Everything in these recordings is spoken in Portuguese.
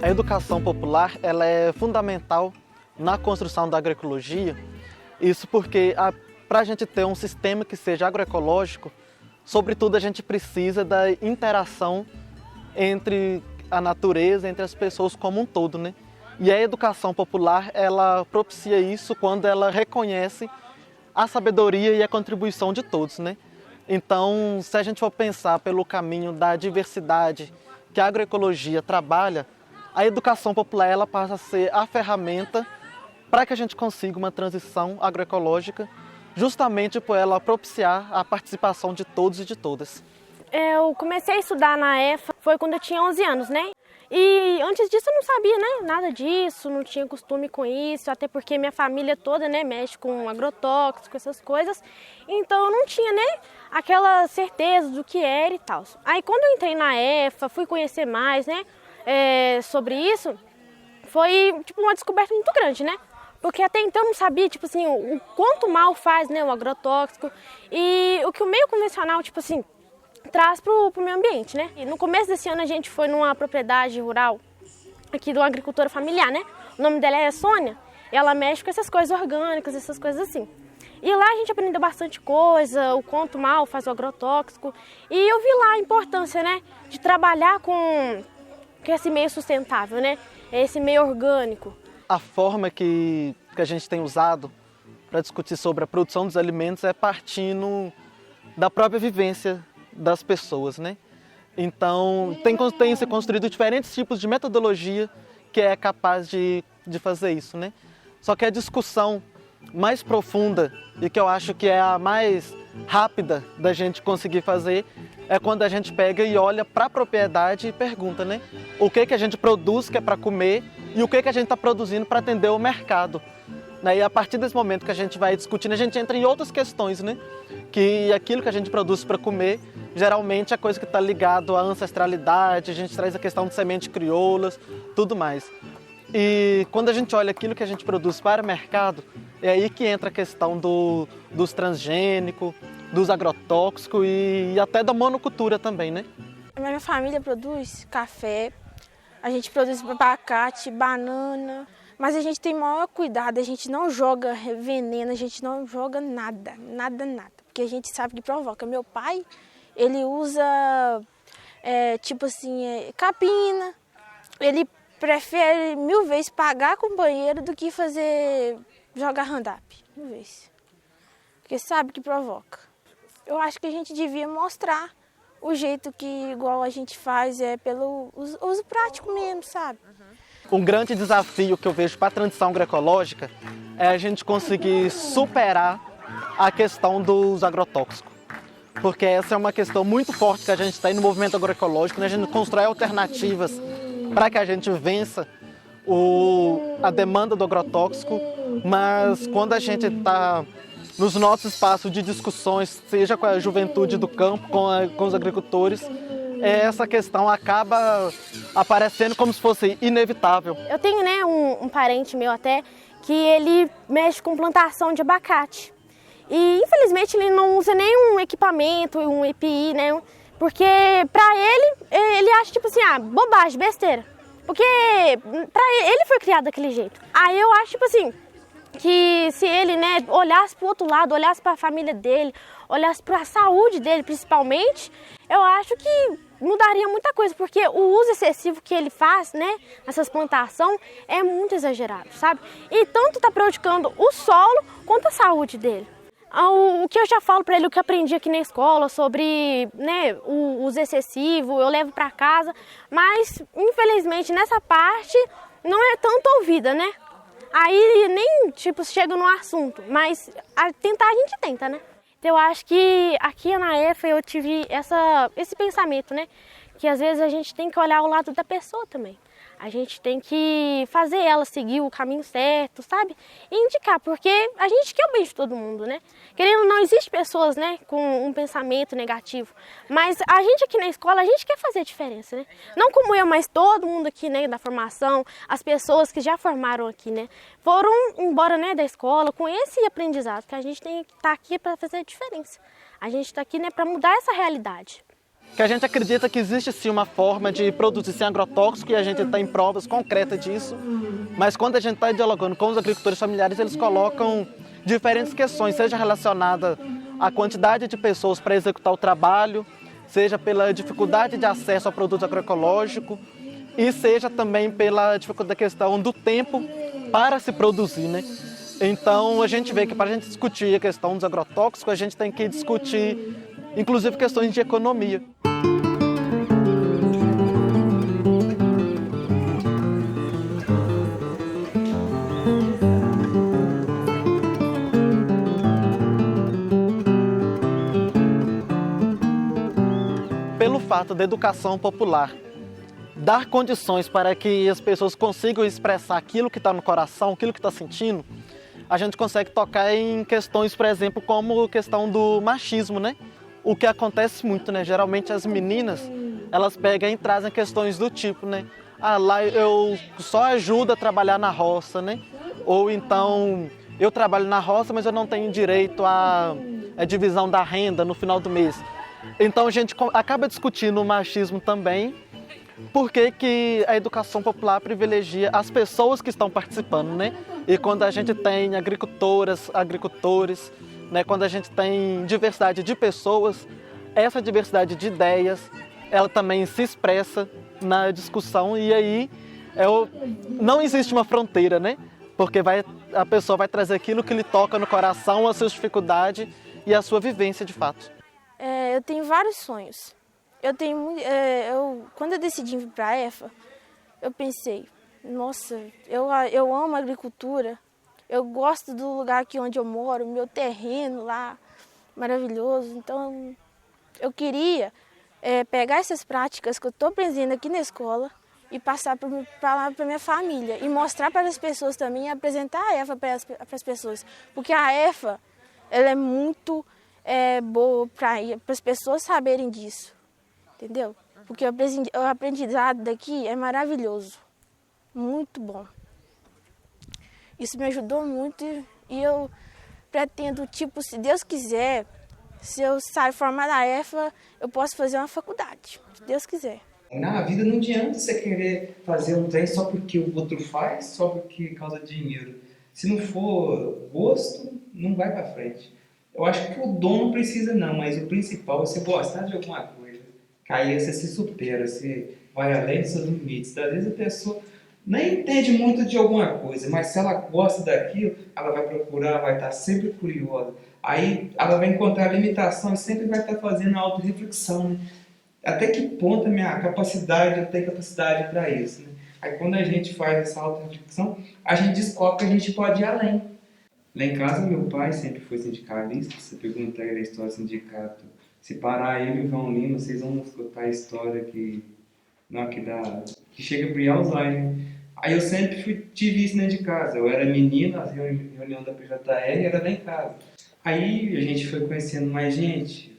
A educação popular ela é fundamental na construção da agroecologia. Isso porque para a gente ter um sistema que seja agroecológico, sobretudo a gente precisa da interação entre a natureza, entre as pessoas como um todo, né? E a educação popular ela propicia isso quando ela reconhece a sabedoria e a contribuição de todos, né? Então, se a gente for pensar pelo caminho da diversidade que a agroecologia trabalha, a educação popular ela passa a ser a ferramenta para que a gente consiga uma transição agroecológica, justamente por ela propiciar a participação de todos e de todas. Eu comecei a estudar na EFA, foi quando eu tinha 11 anos, né? E antes disso eu não sabia, né, nada disso, não tinha costume com isso, até porque minha família toda, né, mexe com agrotóxico, essas coisas. Então eu não tinha, né, aquela certeza do que era e tal. Aí quando eu entrei na EFA, fui conhecer mais, né, sobre isso, foi tipo uma descoberta muito grande, né? Porque até então eu não sabia, tipo assim, o quanto mal faz, né, o agrotóxico e o que o meio convencional, tipo assim, traz pro meio ambiente, né? E no começo desse ano a gente foi numa propriedade rural aqui de uma agricultora familiar, né? O nome dela é Sônia e ela mexe com essas coisas orgânicas, essas coisas assim. E lá a gente aprendeu bastante coisa, o quanto mal faz o agrotóxico. E eu vi lá a importância, né, de trabalhar com esse meio sustentável, né? Esse meio orgânico. A forma que a gente tem usado para discutir sobre a produção dos alimentos é partindo da própria vivência das pessoas, né? Então, tem se construído diferentes tipos de metodologia que é capaz de fazer isso, né? Só que a discussão mais profunda e que eu acho que é a mais rápida da gente conseguir fazer é quando a gente pega e olha para a propriedade e pergunta, né? O que a gente produz que é para comer e o que a gente está produzindo para atender o mercado. E a partir desse momento que a gente vai discutindo, a gente entra em outras questões, né? Que aquilo que a gente produz para comer, geralmente é coisa que está ligado à ancestralidade, a gente traz a questão de sementes crioulas, tudo mais. E quando a gente olha aquilo que a gente produz para o mercado, é aí que entra a questão dos transgênicos, dos agrotóxicos e até da monocultura também, né? A minha família produz café, a gente produz abacate, banana, mas a gente tem maior cuidado, a gente não joga veneno, a gente não joga nada, porque a gente sabe que provoca. Meu pai, ele usa, tipo assim, capina, ele prefere 1000 vezes pagar companheiro do que jogar Roundup, 1000 vezes, porque sabe que provoca. Eu acho que a gente devia mostrar o jeito que igual a gente faz, pelo uso prático mesmo, sabe? Um grande desafio que eu vejo para a transição agroecológica é a gente conseguir superar a questão dos agrotóxicos. Porque essa é uma questão muito forte que a gente tem no movimento agroecológico, né? A gente constrói alternativas para que a gente vença a demanda do agrotóxico, mas quando a gente está nos nossos espaços de discussões, seja com a juventude do campo, com os agricultores, essa questão acaba aparecendo como se fosse inevitável. Eu tenho, né, um parente meu até que ele mexe com plantação de abacate. E infelizmente ele não usa nenhum equipamento, um EPI, né? Porque pra ele acha tipo assim, bobagem, besteira. Porque pra ele foi criado daquele jeito. Aí eu acho tipo assim, que se ele, né, olhasse para o outro lado, olhasse para a família dele, olhasse para a saúde dele principalmente, eu acho que mudaria muita coisa, porque o uso excessivo que ele faz, né, nessas plantações é muito exagerado, sabe? E tanto está prejudicando o solo quanto a saúde dele. O que eu já falo para ele, o que eu aprendi aqui na escola sobre, né, o uso excessivo, eu levo para casa, mas infelizmente nessa parte não é tanto ouvida, né? Aí nem, tipo, chega no assunto, mas tentar a gente tenta, né? Então eu acho que aqui na EFA eu tive esse pensamento, né? Que às vezes a gente tem que olhar o lado da pessoa também. A gente tem que fazer ela seguir o caminho certo, sabe? E indicar, porque a gente quer o bem de todo mundo, né? Querendo ou não, existe pessoas, né, com um pensamento negativo. Mas a gente aqui na escola, a gente quer fazer a diferença, né? Não como eu, mas todo mundo aqui, né, da formação, as pessoas que já formaram aqui, né? Foram embora, né, da escola com esse aprendizado, que a gente tem que estar aqui para fazer a diferença. A gente está aqui, né, para mudar essa realidade. que a gente acredita que existe sim uma forma de produzir sem agrotóxico e a gente tem provas concretas disso, mas quando a gente está dialogando com os agricultores familiares, eles colocam diferentes questões, seja relacionada à quantidade de pessoas para executar o trabalho, seja pela dificuldade de acesso ao produto agroecológico e seja também pela dificuldade da questão do tempo para se produzir, né? Então a gente vê que para a gente discutir a questão dos agrotóxicos, a gente tem que discutir inclusive questões de economia. Pelo fato da educação popular dar condições para que as pessoas consigam expressar aquilo que está no coração, aquilo que está sentindo, a gente consegue tocar em questões, por exemplo, como a questão do machismo, né? O que acontece muito, né? Geralmente as meninas, elas pegam e trazem questões do tipo, né? Ah, lá eu só ajudo a trabalhar na roça, né? Ou então, eu trabalho na roça, mas eu não tenho direito à divisão da renda no final do mês. Então a gente acaba discutindo o machismo também, porque que a educação popular privilegia as pessoas que estão participando, né? E quando a gente tem agricultoras, agricultores, né? Quando a gente tem diversidade de pessoas, essa diversidade de ideias, ela também se expressa na discussão e aí não existe uma fronteira, né? Porque a pessoa vai trazer aquilo que lhe toca no coração, a sua dificuldade e a sua vivência de fato. Eu tenho vários sonhos. Quando eu decidi vir para a EFA, eu pensei, nossa, eu amo a agricultura, eu gosto do lugar aqui onde eu moro, meu terreno lá, maravilhoso. Então, eu queria pegar essas práticas que eu estou aprendendo aqui na escola e passar para minha família e mostrar para as pessoas também, e apresentar a EFA para as pessoas. Porque a EFA, ela é muito boa para as pessoas saberem disso. Entendeu? Porque o aprendizado daqui é maravilhoso, muito bom. Isso me ajudou muito e eu pretendo, se Deus quiser, se eu sair formada da EFA, eu posso fazer uma faculdade, se Deus quiser. Na vida não adianta você querer fazer um trem só porque o outro faz, só porque causa dinheiro. Se não for gosto, não vai para frente. Eu acho que o dom não precisa não, mas o principal é você gostar de alguma coisa. Aí você se supera, você vai além dos seus limites. Às vezes a pessoa nem entende muito de alguma coisa, mas se ela gosta daquilo, ela vai procurar, vai estar sempre curiosa. Aí ela vai encontrar limitação e sempre vai estar fazendo auto-reflexão, né? Até que ponto a minha capacidade, eu tenho capacidade para isso, né? Aí quando a gente faz essa auto-reflexão, a gente descobre que a gente pode ir além. Lá em casa, meu pai sempre foi sindicalista. Se você perguntar ele a história do sindicato, se parar ele e o João Lima, vocês vão escutar a história que chega pro Alzheimer. Aí eu sempre tive isso dentro de casa. Eu era menino, as reuniões da PJR era lá em casa. Aí a gente foi conhecendo mais gente.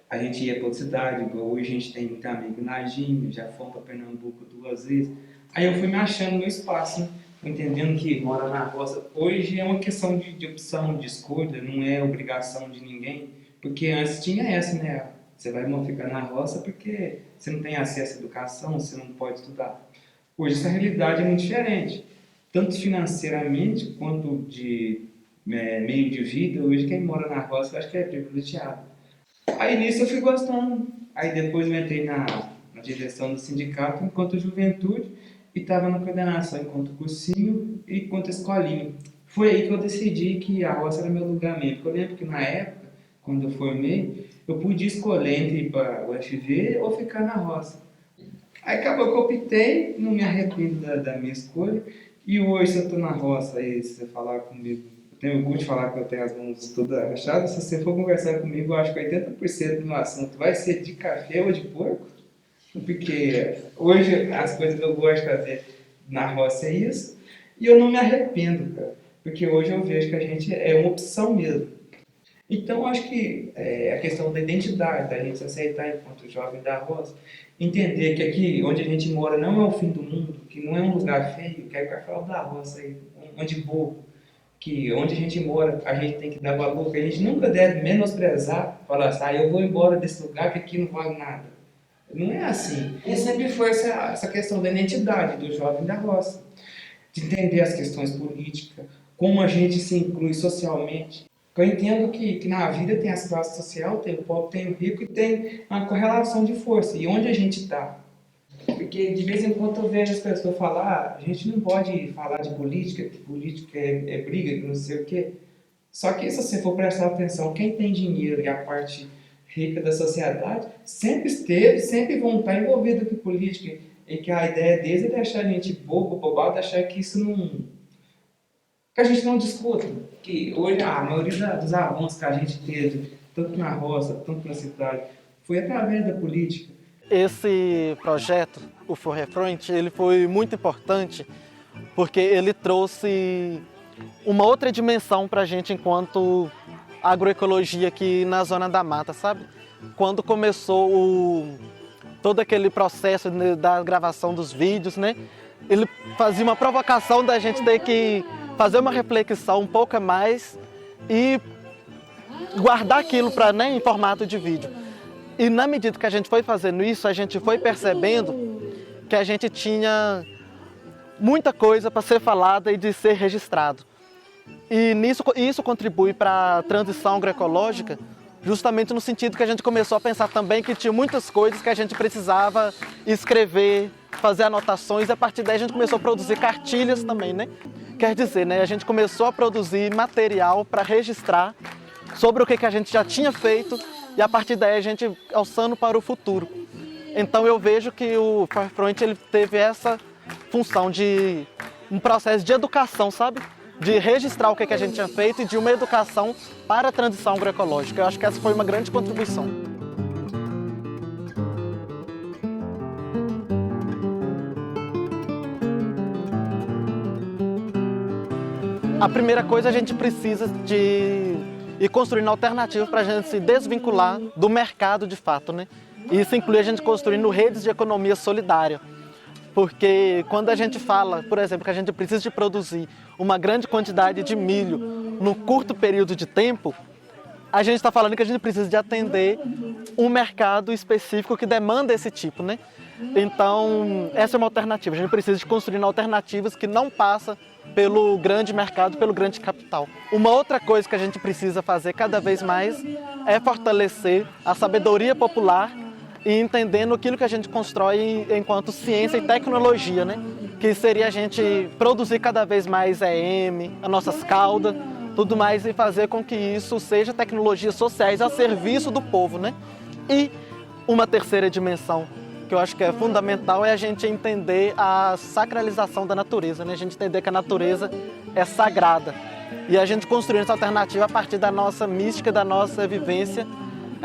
A gente ia para outra cidade, igual hoje a gente tem muito amigo na Gímea, já fomos para Pernambuco 2 vezes. Aí eu fui me achando no espaço, né? Entendendo que morar na roça hoje é uma questão de opção, de escolha, não é obrigação de ninguém. Porque antes tinha essa, né? Você vai ficar na roça porque você não tem acesso à educação, você não pode estudar. Hoje essa realidade é muito diferente. Tanto financeiramente quanto de meio de vida. Hoje quem mora na roça eu acho que é privilegiado. Aí nisso eu fui gostando. Aí depois eu entrei na direção do sindicato enquanto juventude e estava na coordenação enquanto cursinho e enquanto escolinha. Foi aí que eu decidi que a roça era meu lugar mesmo. Porque eu lembro que na época, quando eu formei, eu podia escolher entre ir para o UFV ou ficar na roça. Aí acabou que eu optei, não me arrependo da minha escolha. E hoje, se eu estou na roça, aí, se você falar comigo, eu tenho orgulho de falar que eu tenho as mãos todas achadas. Se você for conversar comigo, eu acho que 80% do meu assunto vai ser de café ou de porco. Porque hoje as coisas que eu gosto de fazer na roça é isso. E eu não me arrependo, cara. Porque hoje eu vejo que a gente é uma opção mesmo. Então, eu acho que a questão da identidade, da gente se aceitar enquanto jovem da roça, entender que aqui onde a gente mora não é o fim do mundo, que não é um lugar feio, que é o Carnaval da Roça, aí, onde bobo, que onde a gente mora, a gente tem que dar valor, que a gente nunca deve menosprezar, falar assim, eu vou embora desse lugar que aqui não vale nada. Não é assim. E sempre foi essa questão da identidade do jovem da roça, de entender as questões políticas, como a gente se inclui socialmente. Eu entendo que na vida tem as classes sociais, tem o pobre, tem o rico e tem uma correlação de força. E onde a gente está? Porque de vez em quando eu vejo as pessoas falar, a gente não pode falar de política, que política é briga, que não sei o quê. Só que se você for prestar atenção, quem tem dinheiro e a parte rica da sociedade sempre esteve, sempre vão estar envolvidos com política. E que a ideia deles é deixar a gente bobo, bobado, achar que isso não... que a gente não discuta. Que hoje a maioria dos avanços que a gente teve, tanto na roça, tanto na cidade, foi através da política. Esse projeto, o Forefront, ele foi muito importante porque ele trouxe uma outra dimensão para a gente enquanto agroecologia aqui na Zona da Mata, sabe? Quando começou todo aquele processo da gravação dos vídeos, né? Ele fazia uma provocação da gente ter que fazer uma reflexão um pouco a mais e guardar aquilo para, né, em formato de vídeo. E na medida que a gente foi fazendo isso, a gente foi percebendo que a gente tinha muita coisa para ser falada e de ser registrado. E isso contribui para a transição agroecológica, justamente no sentido que a gente começou a pensar também que tinha muitas coisas que a gente precisava escrever, fazer anotações, e a partir daí a gente começou a produzir cartilhas também, né? Quer dizer, né, a gente começou a produzir material para registrar sobre o que a gente já tinha feito e a partir daí a gente alçando para o futuro. Então eu vejo que o Forefront ele teve essa função de um processo de educação, sabe? De registrar o que a gente tinha feito e de uma educação para a transição agroecológica. Eu acho que essa foi uma grande contribuição. A primeira coisa, a gente precisa de ir construindo alternativas para a gente se desvincular do mercado de fato, né? E isso inclui a gente construindo redes de economia solidária. Porque quando a gente fala, por exemplo, que a gente precisa de produzir uma grande quantidade de milho num curto período de tempo, a gente está falando que a gente precisa de atender um mercado específico que demanda esse tipo, né? Então, essa é uma alternativa. A gente precisa de construir alternativas que não passam pelo grande mercado, pelo grande capital. Uma outra coisa que a gente precisa fazer cada vez mais é fortalecer a sabedoria popular e entendendo aquilo que a gente constrói enquanto ciência e tecnologia, né? Que seria a gente produzir cada vez mais EM, as nossas caudas, tudo mais, e fazer com que isso seja tecnologias sociais a serviço do povo, né? E uma terceira dimensão que eu acho que é fundamental é a gente entender a sacralização da natureza, né? A gente entender que a natureza é sagrada. E a gente construir essa alternativa a partir da nossa mística, da nossa vivência,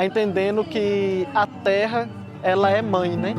entendendo que a terra, ela é mãe, né?